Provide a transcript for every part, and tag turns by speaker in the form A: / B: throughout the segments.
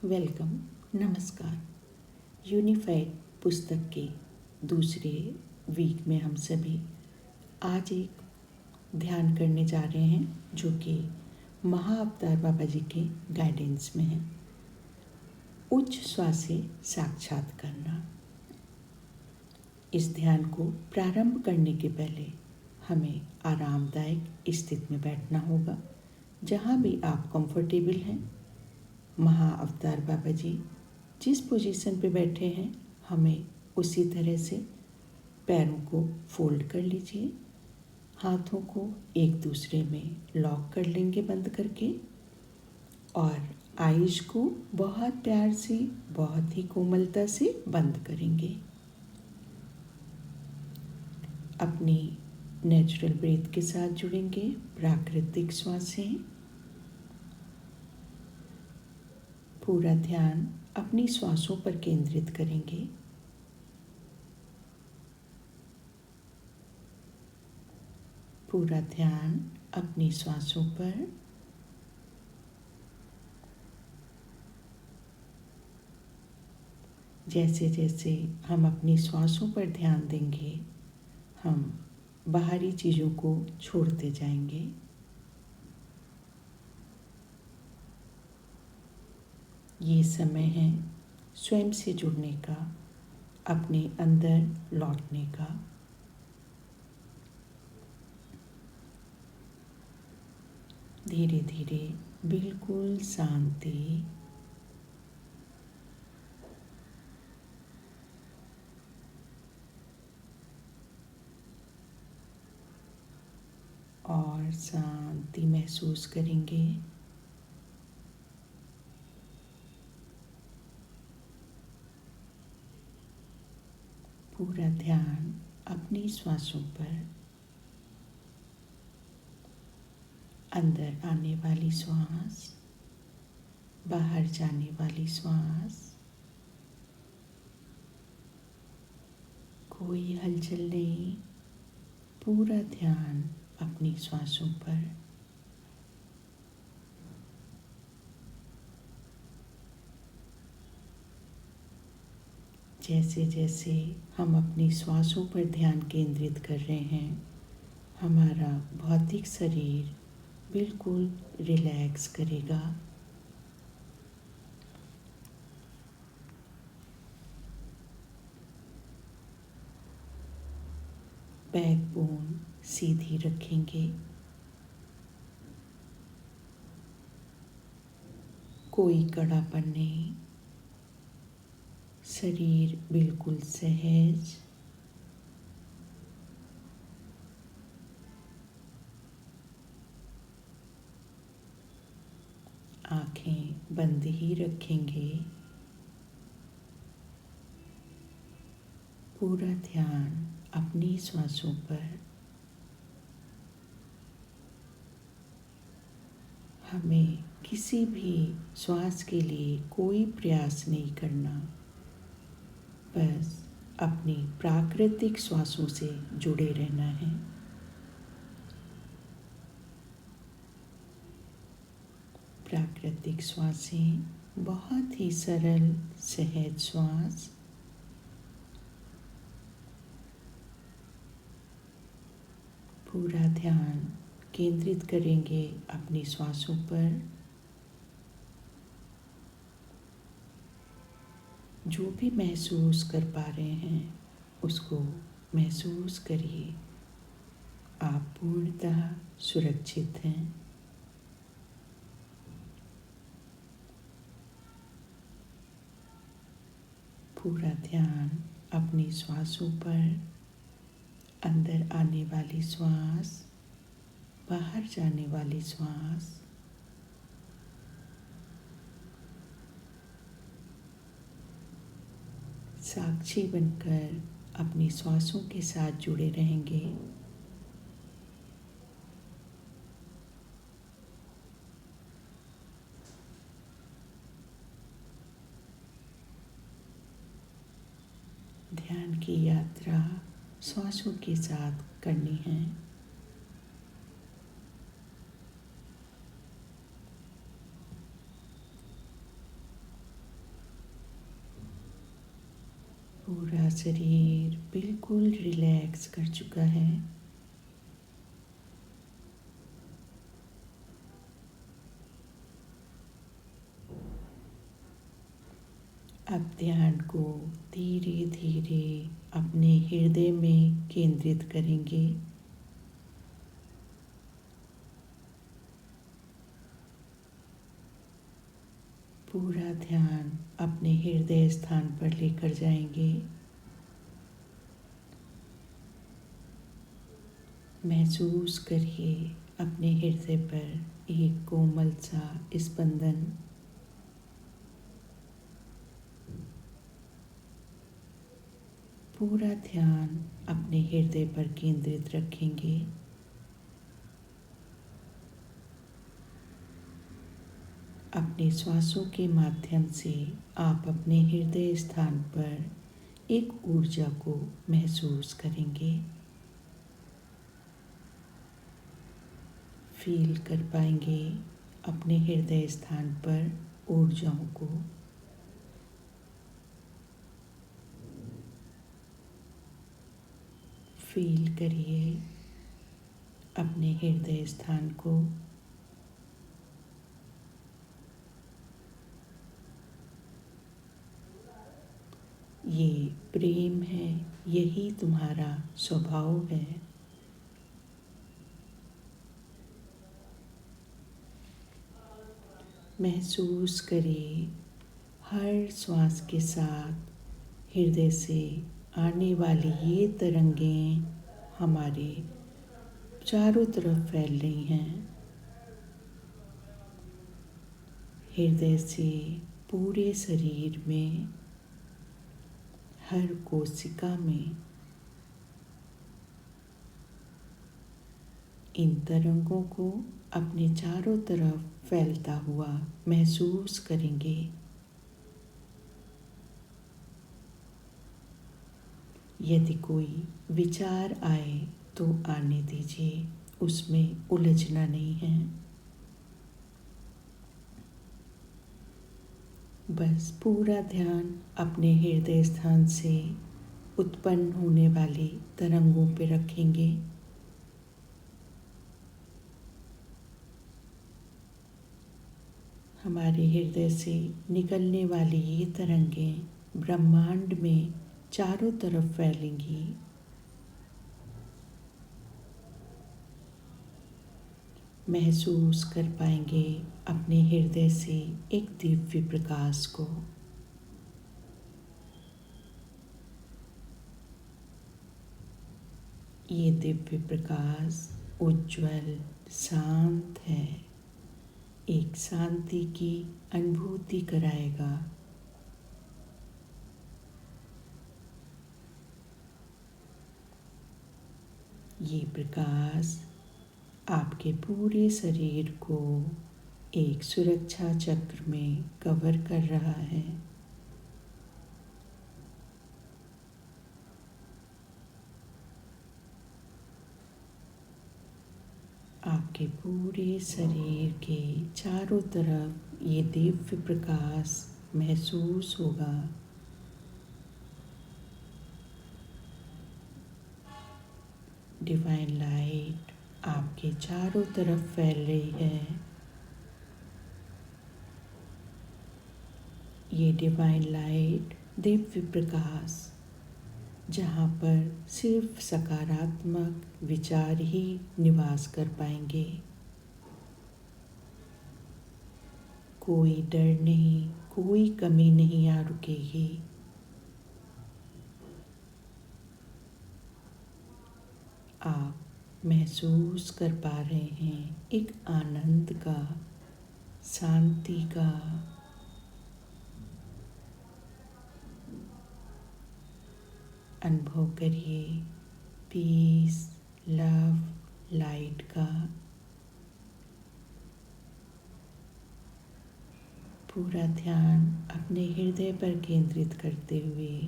A: Welcome. नमस्कार। Unified पुस्तक के दूसरे वीक में हम सभी आज एक ध्यान करने जा रहे हैं जो कि महाअवतार बाबा जी के गाइडेंस में है। उच्च श्वास से साक्षात करना। इस ध्यान को प्रारंभ करने के पहले हमें आरामदायक स्थिति में बैठना होगा। जहाँ भी आप कंफर्टेबल हैं, महाअवतार बाबा जी जिस पोजीशन पे बैठे हैं हमें उसी तरह से पैरों को फोल्ड कर लीजिए। हाथों को एक दूसरे में लॉक कर लेंगे बंद करके, और आइज को बहुत प्यार से, बहुत ही कोमलता से बंद करेंगे। अपनी नेचुरल ब्रीथ के साथ जुड़ेंगे, प्राकृतिक श्वासें। पूरा ध्यान अपनी श्वासों पर केंद्रित करेंगे। पूरा ध्यान अपनी श्वासों पर। जैसे जैसे हम अपनी श्वासों पर ध्यान देंगे, हम बाहरी चीज़ों को छोड़ते जाएंगे। ये समय है स्वयं से जुड़ने का, अपने अंदर लौटने का। धीरे धीरे बिल्कुल शांति। और शांति महसूस करेंगे। पूरा ध्यान अपनी श्वासों पर। अंदर आने वाली श्वास, बाहर जाने वाली श्वास। कोई हलचल नहीं, पूरा ध्यान अपनी श्वासों पर। जैसे जैसे हम अपनी श्वासों पर ध्यान केंद्रित कर रहे हैं, हमारा भौतिक शरीर बिल्कुल रिलैक्स करेगा। बैकबोन सीधी रखेंगे। कोई कड़ापन नहीं, शरीर बिल्कुल सहज। आँखें बंद ही रखेंगे। पूरा ध्यान अपनी श्वासों पर। हमें किसी भी श्वास के लिए कोई प्रयास नहीं करना, बस अपनी प्राकृतिक श्वासों से जुड़े रहना है। प्राकृतिक श्वासें बहुत ही सरल सहज श्वास। पूरा ध्यान केंद्रित करेंगे अपनी श्वासों पर। जो भी महसूस कर पा रहे हैं उसको महसूस करिए। आप पूर्णतः सुरक्षित हैं। पूरा ध्यान अपनी श्वासों पर। अंदर आने वाली श्वास, बाहर जाने वाली श्वास। साक्षी बनकर अपनी श्वासों के साथ जुड़े रहेंगे। ध्यान की यात्रा श्वासों के साथ करनी है। पूरा शरीर बिल्कुल रिलैक्स कर चुका है। अब ध्यान को धीरे धीरे अपने हृदय में केंद्रित करेंगे। पूरा ध्यान अपने हृदय स्थान पर लेकर जाएंगे। महसूस करिए अपने हृदय पर एक कोमल सा स्पंदन। पूरा ध्यान अपने हृदय पर केंद्रित रखेंगे। अपने श्वासों के माध्यम से आप अपने हृदय स्थान पर एक ऊर्जा को महसूस करेंगे। फील कर पाएंगे अपने हृदय स्थान पर ऊर्जाओं को। फील करिए अपने हृदय स्थान को। ये प्रेम है, यही तुम्हारा स्वभाव है। महसूस करिए हर श्वास के साथ हृदय से आने वाली ये तरंगें हमारे चारों तरफ फैल रही हैं। हृदय से पूरे शरीर में, हर कोशिका में इन तरंगों को अपने चारों तरफ फैलता हुआ महसूस करेंगे। यदि कोई विचार आए तो आने दीजिए, उसमें उलझना नहीं है। बस पूरा ध्यान अपने हृदय स्थान से उत्पन्न होने वाली तरंगों पे रखेंगे। हमारे हृदय से निकलने वाली ये तरंगें ब्रह्मांड में चारों तरफ फैलेंगी। महसूस कर पाएंगे अपने हृदय से एक दिव्य प्रकाश को। ये दिव्य प्रकाश उज्जवल, शांत है, एक शांति की अनुभूति कराएगा। ये प्रकाश आपके पूरे शरीर को एक सुरक्षा चक्र में कवर कर रहा है। आपके पूरे शरीर के चारों तरफ ये दिव्य प्रकाश महसूस होगा। डिवाइन लाइट आपके चारों तरफ फैल रही है। ये डिवाइन लाइट, दिव्य प्रकाश, जहाँ पर सिर्फ सकारात्मक विचार ही निवास कर पाएंगे। कोई डर नहीं, कोई कमी नहीं आ रुकेगी। आप महसूस कर पा रहे हैं एक आनंद का, शांति का, अनुभव करिए पीस, लव, लाइट का। पूरा ध्यान अपने हृदय पर केंद्रित करते हुए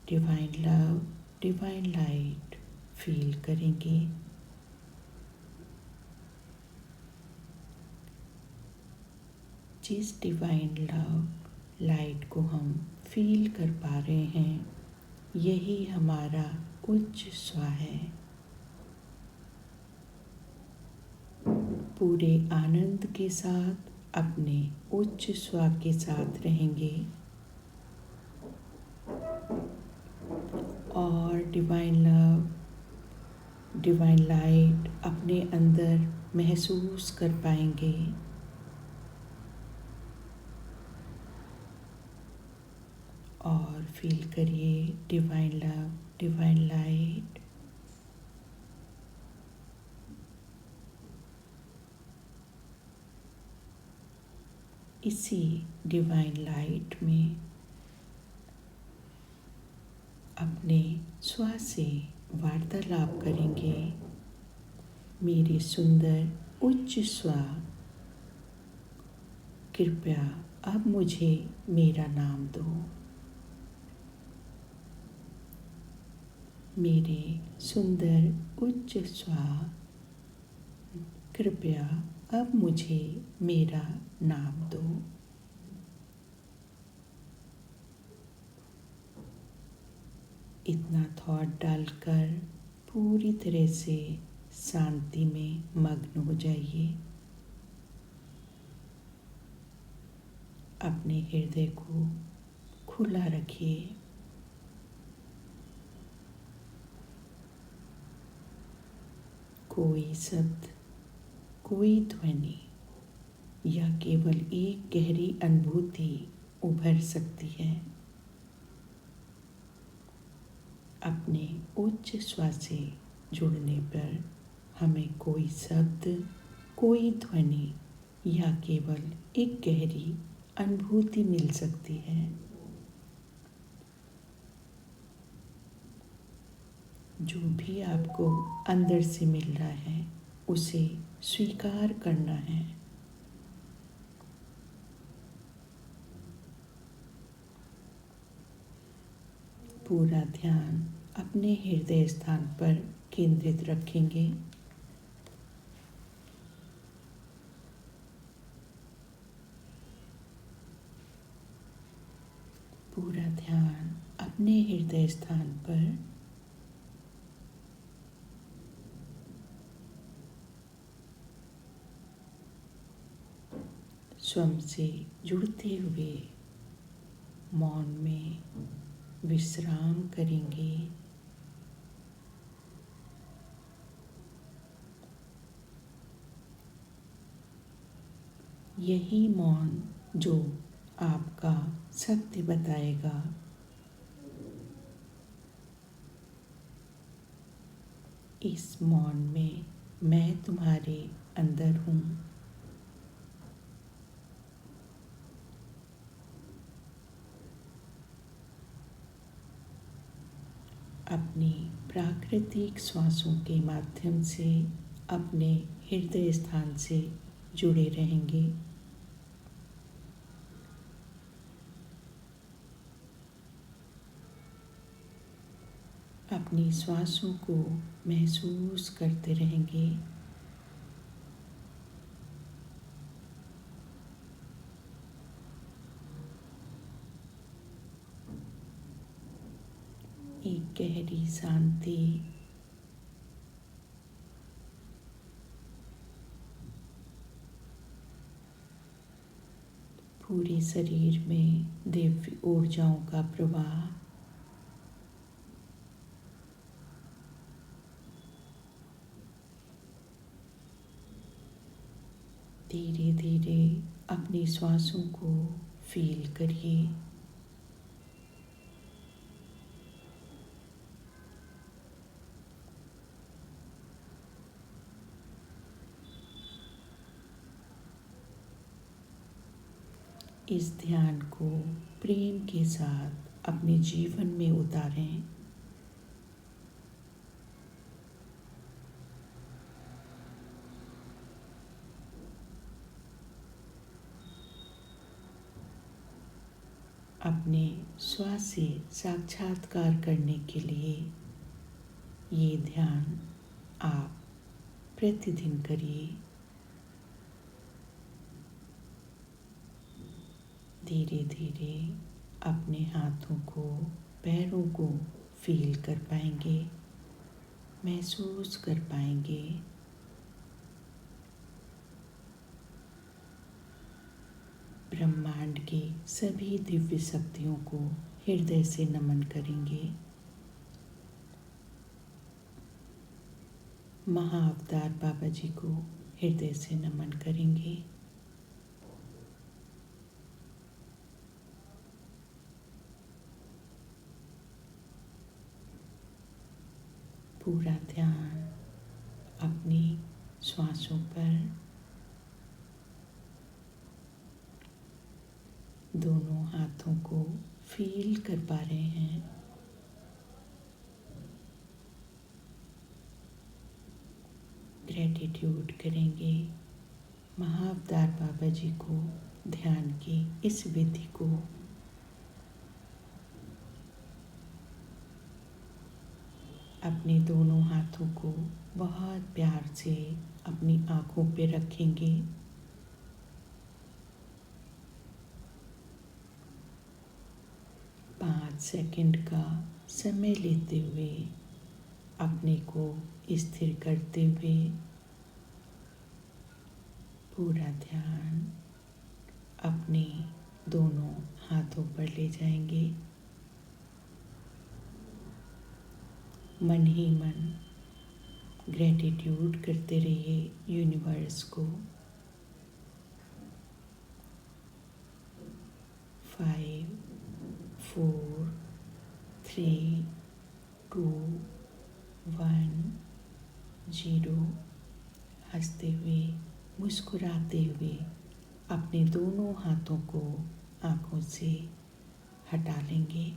A: divine love, divine light feel करेंगे। जिस डिवाइन लव लाइट को हम फील कर पा रहे हैं, यही हमारा उच्च स्व है। पूरे आनंद के साथ अपने उच्च स्व के साथ रहेंगे और डिवाइन लव, डिवाइन लाइट अपने अंदर महसूस कर पाएंगे। और फील करिए डिवाइन लव, डिवाइन लाइट इसी डिवाइन लाइट में अपने स्व से वार्तालाप करेंगे। मेरे सुंदर उच्च स्व, कृपया अब मुझे मेरा नाम दो। मेरे सुंदर उच्च स्व, कृपया अब मुझे मेरा नाम दो। इतना थॉट डालकर पूरी तरह से शांति में मग्न हो जाइए। अपने हृदय को खुला रखिए। कोई शब्द, कोई ध्वनि या केवल एक गहरी अनुभूति उभर सकती है। अपने उच्च स्व से जुड़ने पर हमें कोई शब्द, कोई ध्वनि या केवल एक गहरी अनुभूति मिल सकती है। जो भी आपको अंदर से मिल रहा है उसे स्वीकार करना है। पूरा ध्यान अपने हृदय स्थान पर केंद्रित रखेंगे। पूरा ध्यान अपने हृदय स्थान पर स्वयं से जुड़ते हुए मौन में विश्राम करेंगे। यही मौन जो आपका सत्य बताएगा। इस मौन में मैं तुम्हारे अंदर हूँ। अपनी प्राकृतिक श्वासों के माध्यम से अपने हृदय स्थान से जुड़े रहेंगे। अपनी श्वासों को महसूस करते रहेंगे। एक गहरी शांति पूरे शरीर में दिव्य ऊर्जाओं का प्रवाह। धीरे धीरे अपनी श्वासों को फील करिए। इस ध्यान को प्रेम के साथ अपने जीवन में उतारें। अपने स्व से साक्षात्कार करने के लिए ये ध्यान आप प्रतिदिन करिए। धीरे धीरे अपने हाथों को, पैरों को फील कर पाएंगे, महसूस कर पाएंगे। ब्रह्मांड की सभी दिव्य शक्तियों को हृदय से नमन करेंगे। महाअवतार बाबा जी को हृदय से नमन करेंगे। पूरा ध्यान अपनी श्वासों पर, दोनों हाथों को फील कर पा रहे हैं। ग्रेटिट्यूड करेंगे महाअवतार बाबा जी को, ध्यान की इस विधि को अपने दोनों हाथों को बहुत प्यार से अपनी आँखों पे रखेंगे। पाँच सेकंड का समय लेते हुए अपने को स्थिर करते हुए पूरा ध्यान अपने दोनों हाथों पर ले जाएंगे। मन ही मन ग्रेटिट्यूड करते रहिए यूनिवर्स को। 5 4 3 2 1 0। हंसते हुए, मुस्कुराते हुए अपने दोनों हाथों को आँखों से हटा लेंगे।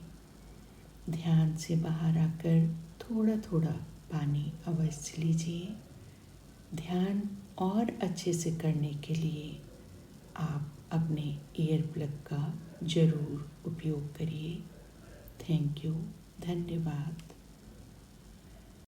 A: ध्यान से बाहर आकर थोड़ा थोड़ा पानी अवश्य लीजिए। ध्यान और अच्छे से करने के लिए आप अपने ईयर प्लग का ज़रूर उपयोग करिए। थैंक यू, धन्यवाद।